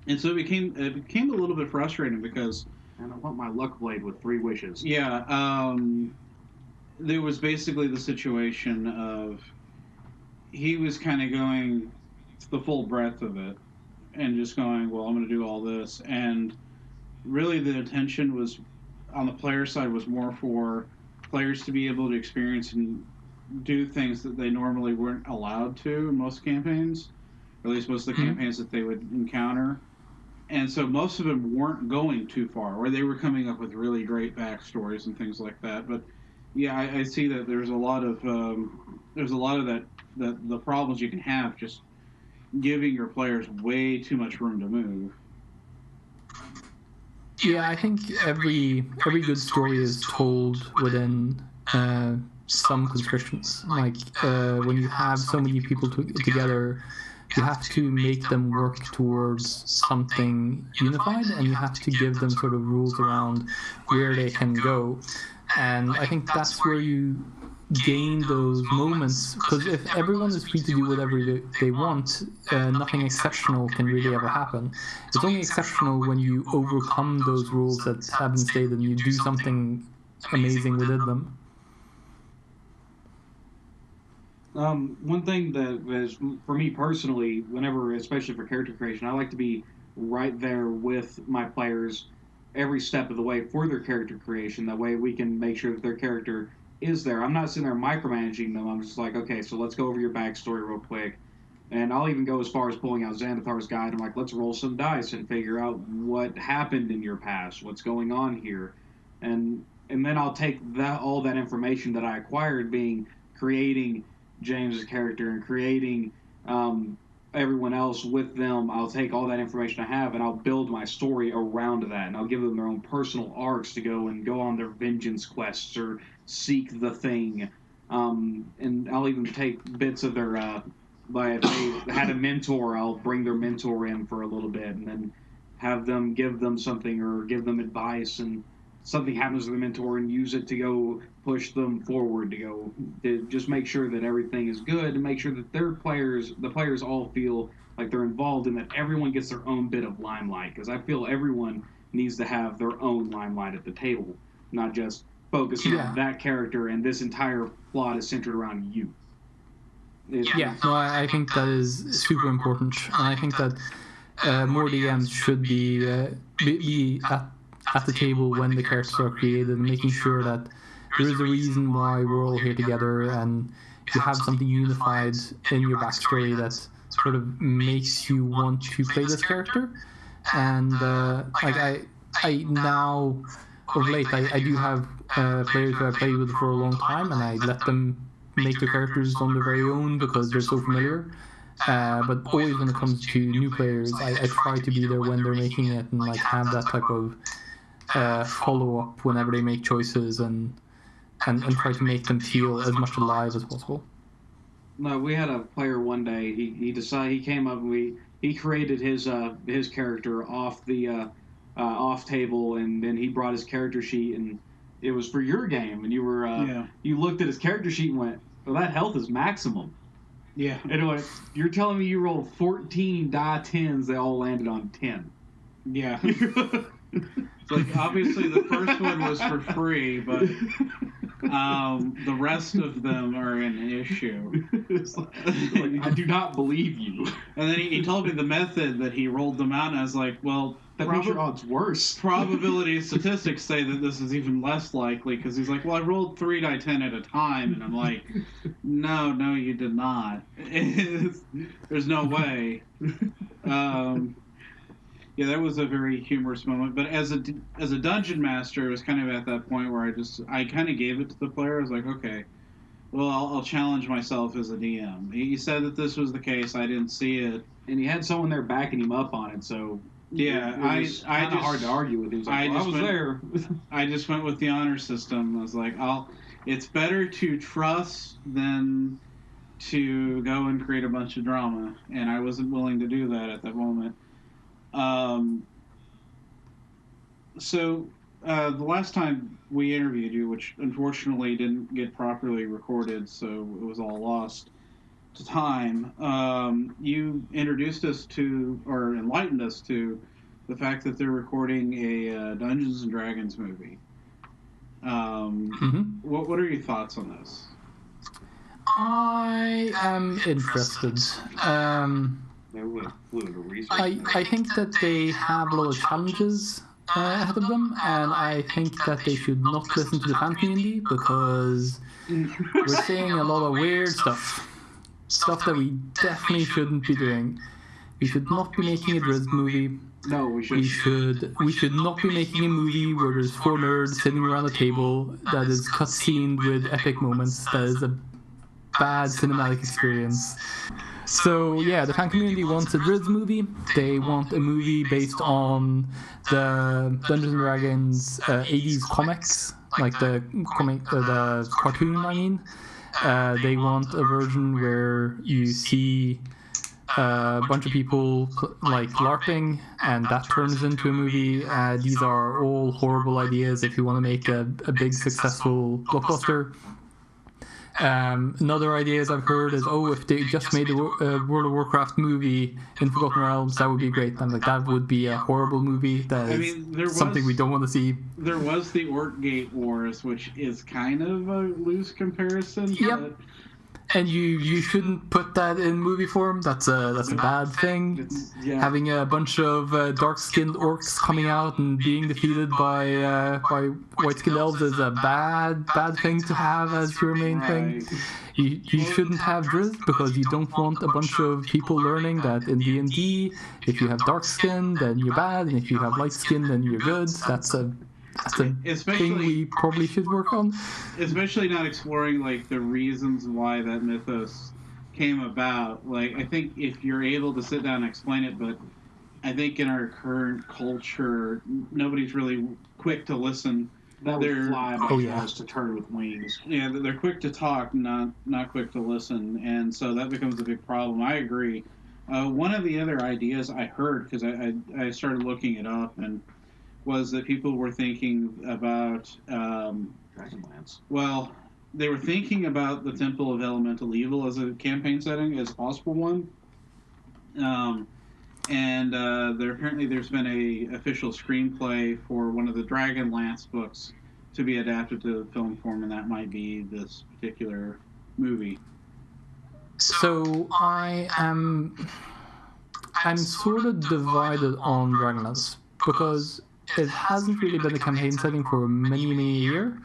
And so it became a little bit frustrating because... And I want my luck blade with 3 wishes. Yeah, there was basically the situation of he was kind of going the full breadth of it and just going, well, I'm going to do all this. And really the intention was, on the player side, was more for players to be able to experience and do things that they normally weren't allowed to in most campaigns, or at least most of the campaigns that they would encounter. And so most of them weren't going too far, or they were coming up with really great backstories and things like that. But yeah, I see that there's a lot of that the problems you can have just giving your players way too much room to move. Yeah, I think every good story is told within some constrictions. Like when you have so many people together, you have to make them work towards something unified, and you have to give them sort of rules around where they can go. And I think that's where you gain those moments, because if everyone is free to do whatever they want, nothing exceptional can really ever happen. It's only exceptional when you overcome those rules that have been stated and you do something amazing within them. One thing that is, for me personally, whenever, especially for character creation, I like to be right there with my players every step of the way for their character creation. That way we can make sure that their character is there. I'm not sitting there micromanaging them. I'm just like, okay, so let's go over your backstory real quick. And I'll even go as far as pulling out Xanathar's guide. I'm like, let's roll some dice and figure out what happened in your past, what's going on here. And then I'll take all that information that I acquired, being creating James's character and creating everyone else with them, I'll take all that information I have and I'll build my story around that, and I'll give them their own personal arcs to go on their vengeance quests or seek the thing. And I'll even take bits of their, if they had a mentor, I'll bring their mentor in for a little bit and then have them give them something or give them advice, and something happens to the mentor and use it to go push them forward, to just make sure that everything is good and make sure that the players all feel like they're involved and that everyone gets their own bit of limelight, because I feel everyone needs to have their own limelight at the table, not just focusing on that character and this entire plot is centered around you. I think that is super important, and I think that more DMs should be at the table when the characters are created, and making sure that there is a reason why we're all here together, and you have something unified in your backstory that sort of makes you want to play this character. And I now, of late, I do have players who I've played with for a long time, and I let them make their characters on their very own because they're so familiar. But always when it comes to new players, I try to be there when they're making it, and like have that type of follow up whenever they make choices, and try to make them feel as much alive as possible. No, we had a player one day. He decided, he came up and he created his character off the off table, and then he brought his character sheet, and it was for your game, and you were you looked at his character sheet and went, well, that health is maximum. Yeah. And like, you're telling me you rolled 14 die 10s, they all landed on 10. Yeah. Like, obviously the first one was for free, but the rest of them are an issue. It's like, I do not believe you. And then he told me the method that he rolled them out, and I was like, well, that makes your odds worse. Probability statistics say that this is even less likely, because he's like, well, I rolled 3 die 10 at a time, and I'm like, no, you did not. There's no way. Yeah, that was a very humorous moment. But as a dungeon master, it was kind of at that point where I kind of gave it to the player. I was like, okay, well, I'll challenge myself as a DM. He said that this was the case. I didn't see it. And he had someone there backing him up on it, so yeah, it was kind of hard to argue with him. He was like, I was there. I just went with the honor system. I was like, it's better to trust than to go and create a bunch of drama. And I wasn't willing to do that at that moment. So the last time we interviewed you, which unfortunately didn't get properly recorded, so it was all lost to time, you introduced us to, or enlightened us to, the fact that they're recording a Dungeons and Dragons movie. What are your thoughts on this? I am interested. I think that they have a lot of challenges ahead of them, and I think that they should not listen to the fan community, because we're seeing a lot of weird stuff that we definitely shouldn't be doing. We should not be making a Drizzt movie. No, we should. We should not be making a movie where there's 4 nerds sitting around a table that is cutscened with epic moments. That is a bad cinematic experience. So yeah, the fan community wants a Drizzt movie. They want a movie based on the Dungeons and Dragons 80s comics, like the cartoon. I mean, they want a version where you see a bunch of people like LARPing, and that turns into a movie. These are all horrible ideas if you want to make a big successful blockbuster. Another ideas I've heard is, if they just made a World of Warcraft movie in Forgotten Realms, that would be great. I'm like, that would be a horrible movie. That is something we don't want to see. There was the Orkgate Wars, which is kind of a loose comparison. Yep. But... And you shouldn't put that in movie form. That's a bad thing. Having a bunch of dark-skinned orcs coming out and being defeated by white-skinned elves is a bad thing to have as your main thing. You shouldn't have Drizzt, because you don't want a bunch of people learning that in D&D, if you have dark skin, then you're bad, and if you have light skin, then you're good. That's a that's a Especially- thing we probably should work on. Especially not exploring like the reasons why that mythos came about. Like, I think if you're able to sit down and explain it, but I think in our current culture, nobody's really quick to listen. That would They're- fly by Oh, yeah. us to turn with wings. Yeah, they're quick to talk, not quick to listen, and so that becomes a big problem. I agree. One of the other ideas I heard, because I started looking it up, and was that people were thinking about, Dragonlance. well, they were thinking about the Temple of Elemental Evil as a campaign setting, as a possible one. And there's been a official screenplay for one of the Dragonlance books to be adapted to film form, and that might be this particular movie. So I'm sort of divided on Dragonlance because it hasn't really been a campaign setting for many a year,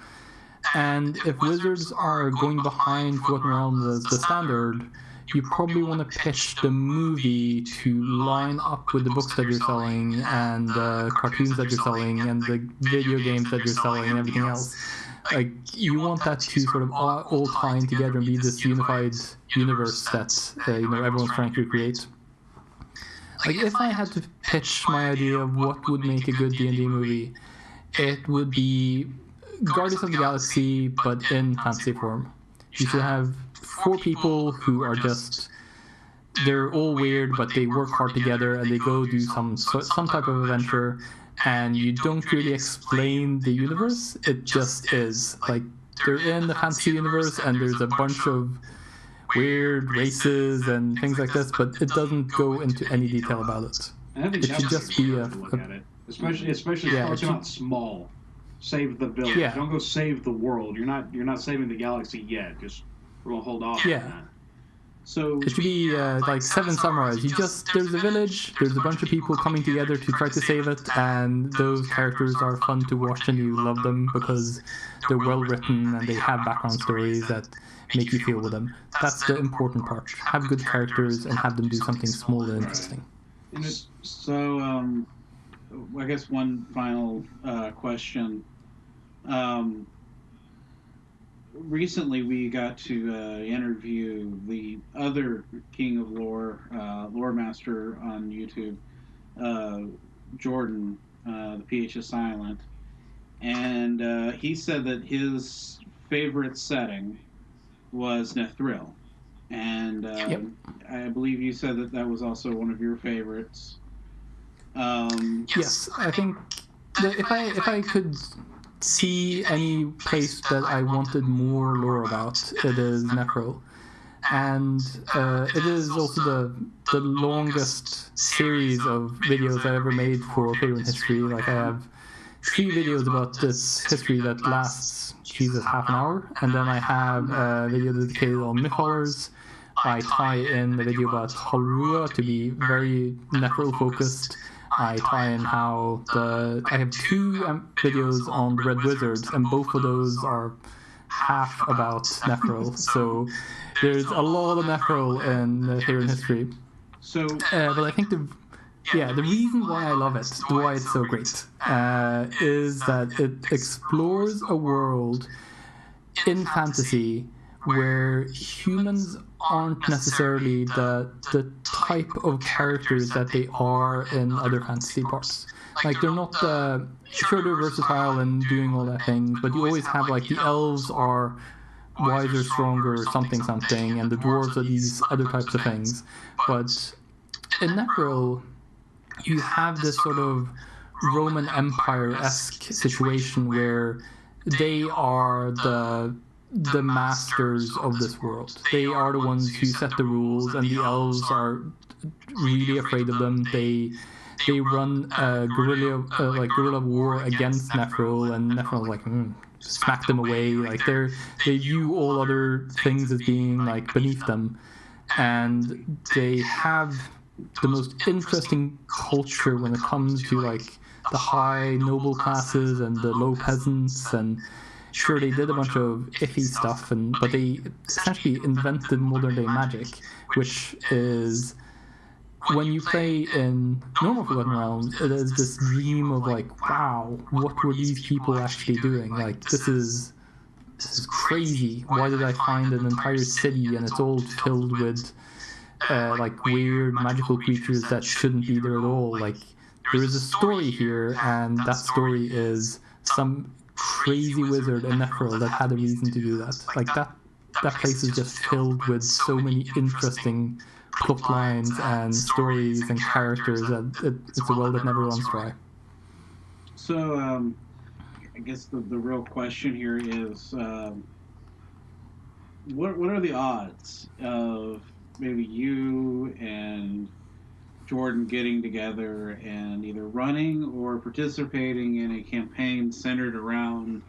and if Wizards are going behind Forgotten Realms as the standard, you probably want to pitch the movie to line up with the books that you're selling and the cartoons that you're selling and the video games that you're selling and everything else. Like, you want that to sort of all tie in together and be this unified universe that everyone's trying to create. Like, if I had to pitch my idea of what would make a good D&D movie, it would be Guardians of the Galaxy, but in fantasy form. You should have 4 people who are just, they're all weird, but they work hard together and they go do some type of adventure, and you don't really explain the universe. It just is. Like, they're in the fantasy universe and there's a bunch of weird races and things like this, but it doesn't go into any detail about it. And I think It that's should the just be way a- to look at it. Especially Yeah, if it it's should- not small. Save the village. Yeah. Don't go save the world. You're not saving the galaxy yet. Just we're gonna hold off Yeah. on that. So It should be like 7 samurais. There's a village, there's a bunch of people coming together to try to save it, and those characters are fun to watch and you love them because they're well written and they have background stories that make you feel with them. That's the important part. Have good characters and have them do something small and interesting. And it's So, I guess one final question. Recently, we got to interview the other King of Lore, Lore Master on YouTube, Jordan. The PH is silent, and he said that his favorite setting was Nethril, and Yep. I believe you said that that was also one of your favorites. Yes, I think that if I could see any place that I wanted more lore about, it is Necro. And it is also the longest series of videos I ever made for Faerun History. Like, I have 3 videos about this history that lasts, half an hour. And then I have a video dedicated on Mytholers. I tie in a video about Halrua to be very Necro focused. I tie in how I have 2 videos on the Red Wizards, and both of those are half about Necro. So there's a lot of Necro in Faerun History. So, But I think the reason why I love it, why it's so great, is that it explores a world in fantasy where humans aren't necessarily the type of characters that they are in other fantasy parts. Like, they're not sure, they're versatile and doing all that thing, but you always have, like, the elves are wiser, stronger, something, and the dwarves are these other types of things. But in Necro, you have this sort of Roman Empire-esque situation where they are the masters of this world. They are the ones who set the rules, and the elves are really afraid of them. They run a guerrilla war against Nephril, and Nephril like smack them away. Like, they view all other things as being like beneath them, and they have the most interesting culture when it comes to like the high noble classes and the low peasants. And sure, they did a bunch of iffy stuff, but they essentially invented modern day magic, which is when you play in normal Forgotten Realms, it is this dream of like, wow, what were these people actually doing? Like, this is crazy. Why did I find an entire city and it's all filled with like weird magical creatures that shouldn't be there at all? Like, there is a story here, and that story is some crazy wizard in Neferil that had a reason to do that. Like, that place is just filled with so many interesting plot lines and stories and characters that it's a world that never runs dry. So, I guess the real question here is, what are the odds of maybe you and Jordan getting together and either running or participating in a campaign centered around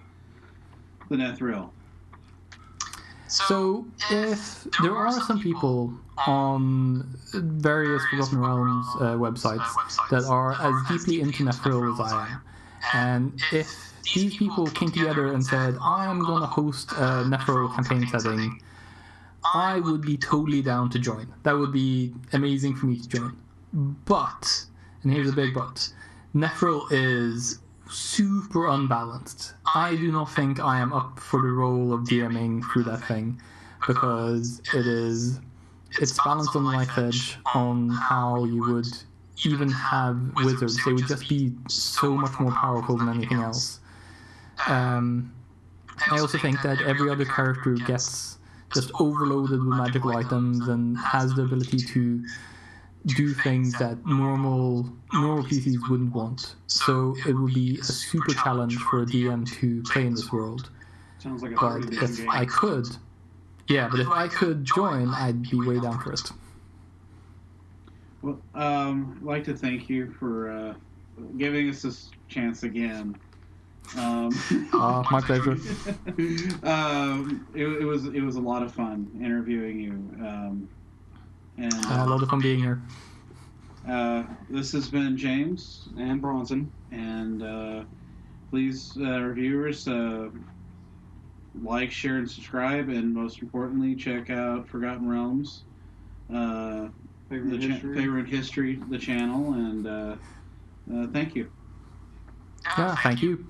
the Nethril? So, if there are some people on various Forgotten Realms websites that are as deeply into Neferil as I am, and if these people came together and said, I'm going to host a Neferil campaign setting, I would be totally down to join. That would be amazing for me to join. But, and here's a big but, Neferil is super unbalanced. I do not think I am up for the role of DMing through that thing, because it's balanced on the knife edge on how you would even have wizards. They would just be so much more powerful than anything else. I also think that every other character gets just overloaded with magical items and has the ability to do things that normal PCs wouldn't want. So it would be a super challenge for a DM to play in this world. Sounds like a But if I could, but if I could join, I'd be way down for it. Well, I'd like to thank you for giving us this chance again. My pleasure. It was a lot of fun interviewing you. And a lot of fun being here. This has been James and Bronson, and please, reviewers, like, share, and subscribe, and most importantly, check out Forgotten Realms, Faerun History, the channel, and thank you. Yeah, thank you.